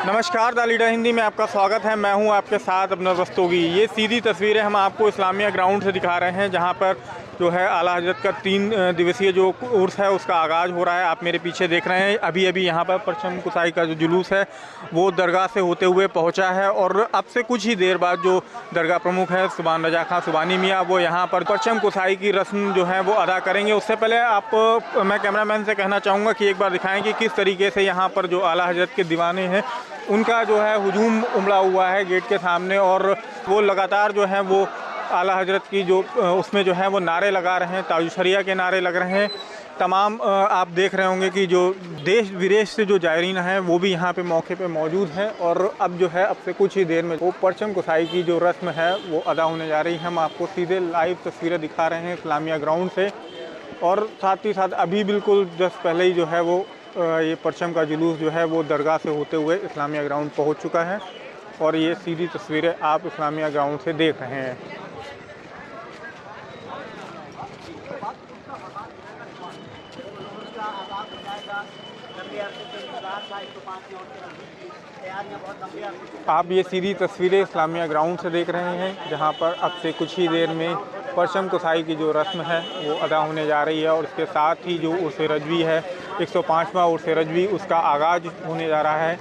नमस्कार, the leader Hindi में आपका स्वागत है। मैं हूं आपके साथ अपना रस्तोगी। ये सीधी तस्वीरें हम आपको इस्लामिया ग्राउंड से दिखा रहे हैं, जहां पर जो है आला हजरत का 3 दिवसीय जो उर्स है उसका आगाज़ हो रहा है। आप मेरे पीछे देख रहे हैं, अभी अभी यहां पर परचम कुसाई का जो जुलूस है वो दरगाह से होते हुए पहुंचा है और अब से कुछ ही देर बाद जो दरगाह प्रमुख है सुबान रजा खां सुबानी मियाँ, वो यहाँ पर परचम कुसाई की रस्म जो है वो अदा करेंगे। उससे पहले मैं कैमरामैन से कहना चाहूँगा कि एक बार दिखाएँ कि किस तरीके से यहाँ पर जो आला हजरत के दीवाने हैं उनका जो है हुजूम उमड़ा हुआ है गेट के सामने, और वो लगातार जो है वो आला हजरत की जो उसमें जो है वो नारे लगा रहे हैं, ताजु शरिया के नारे लग रहे हैं। तमाम आप देख रहे होंगे कि जो देश विदेश से जो जायरीन हैं वो भी यहाँ पे मौके पे मौजूद हैं। और अब जो है अब से कुछ ही देर में वो परचम कुसाई की जो रस्म है वो अदा होने जा रही है। हम आपको सीधे लाइव तस्वीरें दिखा रहे हैं इस्लामिया ग्राउंड से, और साथ ही साथ अभी बिल्कुल जस्ट पहले ही जो है वो ये परचम का जुलूस जो है वो दरगाह से होते हुए इस्लामिया ग्राउंड पहुंच चुका है, और ये सीधी तस्वीरें आप इस्लामिया ग्राउंड से देख रहे हैं। आप ये सीधी तस्वीरें इस्लामिया ग्राउंड से देख रहे हैं, जहां पर अब से कुछ ही देर में परचम कुसाई की जो रस्म है वो अदा होने जा रही है, और इसके साथ ही जो उर्स रजवी है 105वां उर्स रजवी उसका आगाज़ होने जा रहा है।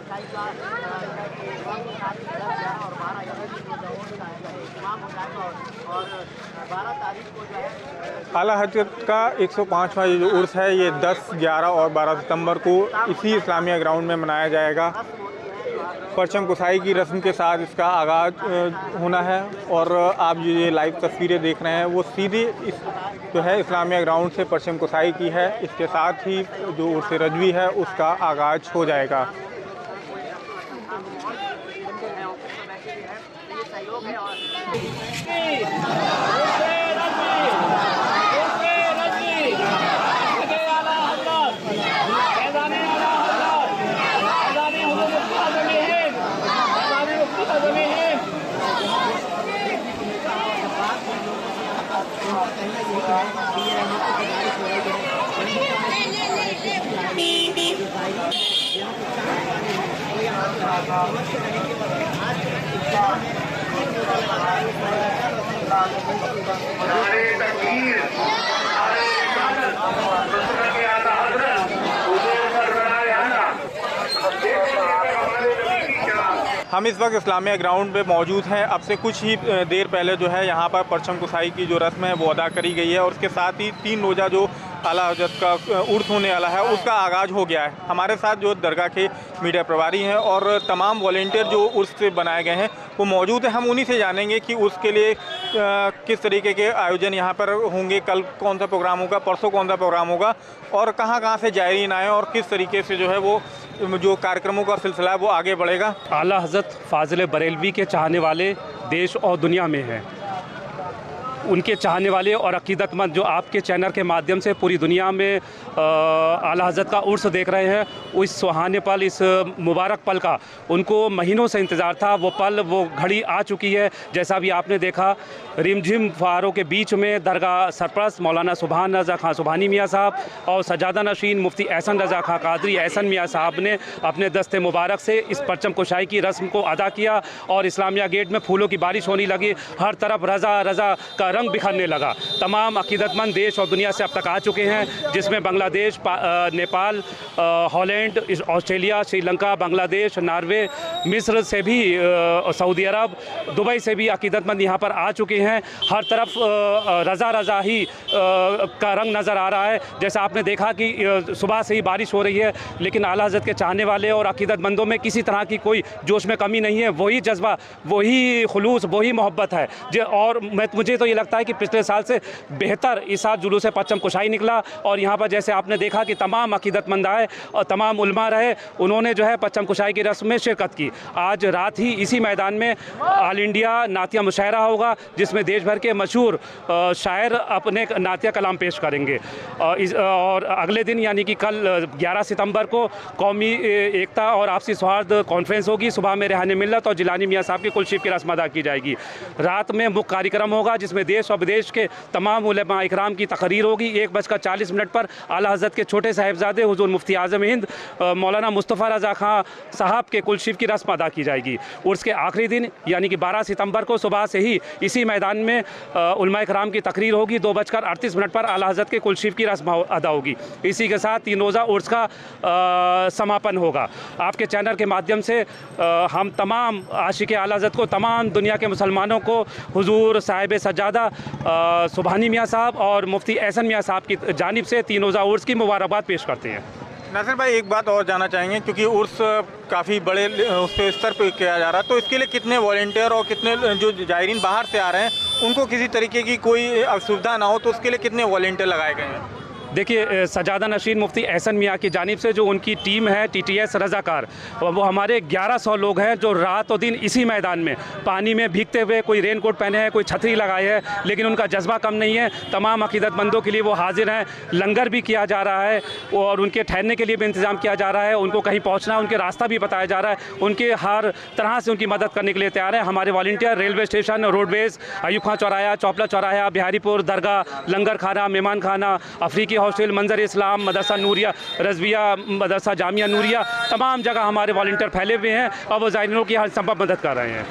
आला हजरत का 105वां जो उर्स है ये 10, 11 और 12 सितंबर को इसी इस्लामिया ग्राउंड में मनाया जाएगा। परचम कुसाई की रस्म के साथ इसका आगाज़ होना है, और आप जो ये लाइव तस्वीरें देख रहे हैं वो सीधी जो है इस्लामिया ग्राउंड से परचम कुसाई की है। इसके साथ ही जो उर्स रजवी है उसका आगाज़ हो जाएगा। हम इस वक्त इस्लामिया ग्राउंड पे मौजूद हैं। अब से कुछ ही देर पहले जो है यहाँ पर परचम कुसाई की जो रस्म है वो अदा करी गई है, और उसके साथ ही 3 रोज़ा जो आला हजरत का उर्स होने वाला है उसका आगाज़ हो गया है। हमारे साथ जो दरगाह के मीडिया प्रभारी हैं और तमाम वॉलंटियर जो उर्स से बनाए गए हैं वो मौजूद हैं। हम उन्हीं से जानेंगे कि उसके लिए किस तरीके के आयोजन यहाँ पर होंगे, कल कौन सा प्रोग्राम होगा, परसों कौन सा प्रोग्राम होगा, और कहाँ से जायरीन आए और किस तरीके से जो है वो जो कार्यक्रमों का सिलसिला है वो आगे बढ़ेगा। आला हज़रत फ़ाज़िल बरेलवी के चाहने वाले देश और दुनिया में हैं। उनके चाहने वाले और अक़ीदतमंद जो आपके चैनल के माध्यम से पूरी दुनिया में आला हज़रत का उर्स देख रहे हैं, इस सुहाने पल, इस मुबारक पल का उनको महीनों से इंतज़ार था। वो पल, वो घड़ी आ चुकी है। जैसा भी आपने देखा, रिमझिम फुहारों के बीच में दरगाह सरपरस्त मौलाना सुभान रज़ा खां सुभानी मियाँ साहब और सजादा नशीन मुफ्ती एहसन रज़ा खां कादरी एहसन मियाँ साहब ने अपने दस्ते मुबारक से इस परचम कुशाई की रस्म को अदा किया, और इस्लामिया गेट में फूलों की बारिश होने लगी। हर तरफ रज़ा रज़ा का रंग बिखरने लगा। तमाम अक़ीदतमंद देश और दुनिया से अब तक आ चुके हैं, जिसमें Bangladesh, Nepal, Holland, Australia, Sri Lanka, Bangladesh, Norway, मिस्र से भी, सऊदी अरब, दुबई से भी अक़ीदतमंद यहाँ पर आ चुके हैं। हर तरफ रज़ा रज़ा ही का रंग नज़र आ रहा है। जैसा आपने देखा कि सुबह से ही बारिश हो रही है, लेकिन आला हज़रत के चाहने वाले और अक़ीदतमंदों में किसी तरह की कोई जोश में कमी नहीं है। वही जज्बा, वही खुलूस, वही मोहब्बत है। और मुझे तो ये लगता है कि पिछले साल से बेहतर इस साल जुलूस परचम कुशाई निकला, और यहाँ पर जैसे आपने देखा कि तमाम अक़ीदतमंद आए और तमाम उलमा रहे, उन्होंने जो है परचम कुशाई की रस्म में शिरकत की। आज रात ही इसी मैदान में ऑल इंडिया नातिया मुशायरा होगा, जिसमें देश भर के मशहूर शायर अपने नातिया कलाम पेश करेंगे। और अगले दिन यानी कि कल 11 सितंबर को कौमी एकता और आपसी सौहार्द कॉन्फ्रेंस होगी। सुबह में रेहान मिल्लत और जिलानी मियाँ साहब की कुलशीफ की रस्म अदा की जाएगी। रात में मुख्य कार्यक्रम होगा, जिसमें देश और विदेश के तमाम उलमा इकराम की तकरीर होगी। 1:40 पर आला हज़रत के छोटे साहिबजादे हुज़ूर मुफ्ती आज़म हिंद मौलाना मुस्तफ़ा रज़ा खां साहब के कुलशीफ की रस्म अदा की जाएगी। उर्स के आखिरी दिन यानी कि 12 सितंबर को सुबह से ही इसी मैदान में उलमा इकराम की तकरीर होगी। 2:38 पर आला हज़रत के कुलशीफ की रस्म अदा होगी। इसी के साथ 3 रोज़ा उर्स का समापन होगा। आपके चैनल के माध्यम से हम तमाम आशिक आला हज़रत को, तमाम दुनिया के मुसलमानों को हुजूर साहिब सज्जादा सुबहानी मियाँ साहब और मुफ्ती एहसन मियाँ साहब की जानिब से 3 रोज़ा उर्स की मुबारकबाद पेश करते हैं। नासिर भाई, एक बात और जानना चाहेंगे, क्योंकि उर्स काफ़ी बड़े उसके स्तर पर किया जा रहा है, तो इसके लिए कितने वॉलंटियर और कितने जो जायरीन बाहर से आ रहे हैं उनको किसी तरीके की कोई असुविधा ना हो, तो उसके लिए कितने वॉलंटियर लगाए गए हैं? देखिए, सजादा नशीन मुफ्ती एहसन मियाँ की जानिब से जो उनकी टीम है TTS रज़ाकार, वो हमारे 1100 लोग हैं जो रात और दिन इसी मैदान में पानी में भीगते हुए, कोई रेनकोट पहने हैं, कोई छतरी लगाए है, लेकिन उनका जज्बा कम नहीं है। तमाम अकीदतमंदों के लिए वो हाजिर हैं। लंगर भी किया जा रहा है और उनके ठहरने के लिए भी इंतज़ाम किया जा रहा है। उनको कहीं पहुँचना है, उनके रास्ता भी बताया जा रहा है। उनके हर तरह से उनकी मदद करने के लिए तैयार है। हमारे volunteer railway station, roadways, Ayub Khan चौराहा, चौपला चौराहा, बिहारीपुर दरगाह, लंगर खाना, मेहमान खाना, अफ्रीकी हॉस्टल, मंजर इस्लाम, मदरसा नूरिया रज़विया, मदरसा जामिया नूरिया, तमाम जगह हमारे वॉलंटियर फैले हुए हैं और वो ज़ायरीनों की हर संभव मदद कर रहे हैं।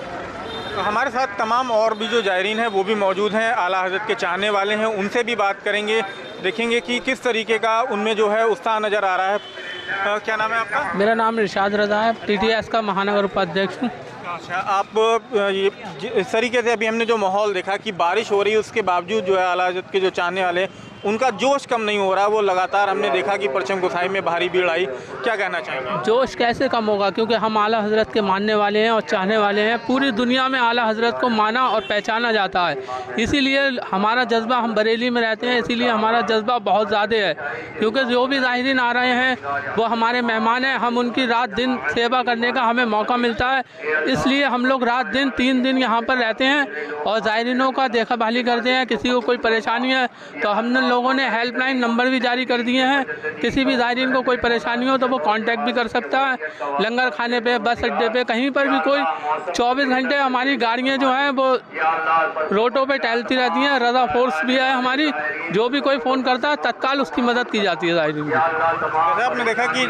तो हमारे साथ तमाम और भी जो जायरीन हैं वो भी मौजूद हैं, आला हज़रत के चाहने वाले हैं, उनसे भी बात करेंगे, देखेंगे कि किस तरीके का उनमें जो है उत्साह नज़र आ रहा है। क्या नाम है आपका? मेरा नाम रिशाद रज़ा है, TTS का महानगर उपाध्यक्ष हूँ। अच्छा, आप ये इस तरीके से अभी हमने जो माहौल देखा कि बारिश हो रही है, उसके बावजूद जो है आला हज़रत के जो चाहने वाले हैं उनका जोश कम नहीं हो रहा। वो लगातार हमने देखा कि परचम गुसाई में भारी भीड़ आई। क्या कहना चाहेंगे? जोश कैसे कम होगा, क्योंकि हम आला हज़रत के मानने वाले हैं और चाहने वाले हैं। पूरी दुनिया में आला हज़रत को माना और पहचाना जाता है, इसीलिए हमारा जज्बा, हम बरेली में रहते हैं इसीलिए हमारा जज्बा बहुत ज़्यादा है। क्योंकि जो भी ज़ाहिरीन आ रहे हैं वो हमारे मेहमान हैं, हम उनकी रात दिन सेवा करने का हमें मौका मिलता है, इसलिए हम लोग रात दिन 3 दिन यहाँ पर रहते हैं और ज़ाहिरीनों का देखा भाली करते हैं। किसी को कोई परेशानी है तो हमने लोगों ने हेल्पलाइन नंबर भी जारी कर दिए हैं, किसी भी ज़ायरीन को कोई परेशानी हो तो वो कांटेक्ट भी कर सकता है। लंगर खाने पे, बस अड्डे पे, कहीं पर भी कोई 24 घंटे हमारी गाड़ियाँ जो हैं वो रोडों पे टहलती रहती हैं। रज़ा फोर्स भी है हमारी, जो भी कोई फ़ोन करता है तत्काल उसकी मदद की जाती है ज़ायरीन की। जैसे आपने देखा कि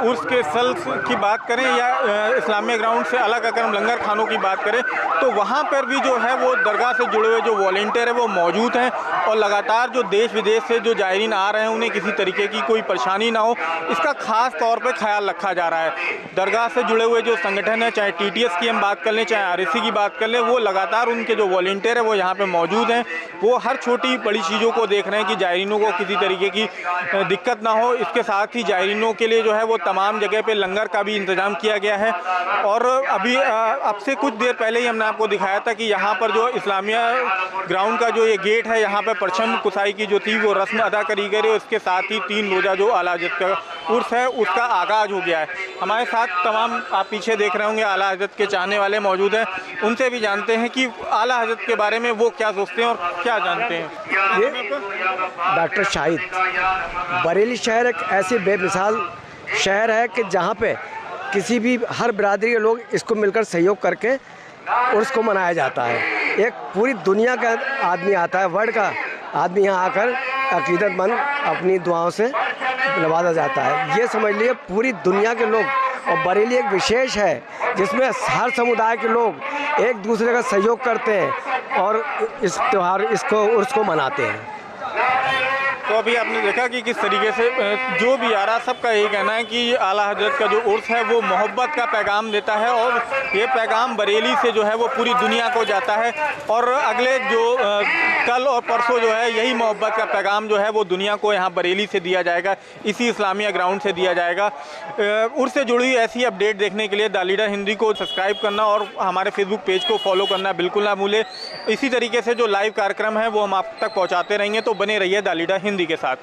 उर्स के सल्स की बात करें या इस्लामिया ग्राउंड से अलग अगर हम लंगर खानों की बात करें तो वहाँ पर भी जो है वो दरगाह से जुड़े हुए जो वॉलंटियर है वो मौजूद हैं और लगातार जो देश विदेश से जो जायरीन आ रहे हैं उन्हें किसी तरीके की कोई परेशानी ना हो, इसका खास तौर पे ख्याल रखा जा रहा है। दरगाह से जुड़े हुए जो संगठन है, चाहे TTS की हम बात कर लें, चाहे RSC की बात कर लें, वो लगातार उनके जो वॉलंटियर है वो यहाँ पे मौजूद हैं। वो हर छोटी बड़ी चीज़ों को देख रहे हैं कि जायरीनों को किसी तरीके की दिक्कत ना हो। इसके साथ ही जायरीनों के लिए जो है वो तमाम जगह पर लंगर का भी इंतज़ाम किया गया है। और अभी अब से कुछ देर पहले ही हमने आपको दिखाया था कि यहाँ पर जो इस्लामिया ग्राउंड का जो ये गेट है, यहाँ पर परचम कुसाई की जो थी वो रस्म अदा करी गई। उसके साथ ही 3 रोज़ा जो आला हज़रत का उर्स है उसका आगाज़ हो गया है। हमारे साथ तमाम, आप पीछे देख रहे होंगे, आला हज़रत के चाहने वाले मौजूद हैं। उनसे भी जानते हैं कि आला हज़रत के बारे में वो क्या सोचते हैं और क्या जानते हैं। ये डॉक्टर शाहिद, बरेली शहर एक ऐसी बेमिसाल शहर है कि जहाँ पे किसी भी हर बिरादरी के लोग इसको मिलकर सहयोग करके उर्स को मनाया जाता है। एक पूरी दुनिया का आदमी आता है, वर्ल्ड का आदमी यहाँ आकर अकीदतमंद अपनी दुआओं से नवाजा जाता है। ये समझ लिए पूरी दुनिया के लोग, और बरेली एक विशेष है जिसमें हर समुदाय के लोग एक दूसरे का सहयोग करते हैं और इस त्यौहार उर्स को मनाते हैं। तो अभी आपने देखा कि किस तरीके से जो भी आ रहा, सबका यही कहना है कि आला हज़रत का जो उर्स है वो मोहब्बत का पैगाम देता है और ये पैगाम बरेली से जो है वो पूरी दुनिया को जाता है। और अगले जो कल और परसों जो है यही मोहब्बत का पैगाम जो है वो दुनिया को यहाँ बरेली से दिया जाएगा, इसी इस्लामिया ग्राउंड से दिया जाएगा। उर्स से जुड़ी ऐसी अपडेट देखने के लिए द लीडर हिंदी को सब्सक्राइब करना और हमारे फेसबुक पेज को फॉलो करना बिल्कुल ना भूलें। इसी तरीके से जो लाइव कार्यक्रम है वो हम आप तक पहुँचाते रहेंगे, तो बने रहिए द लीडर हिंदी के साथ।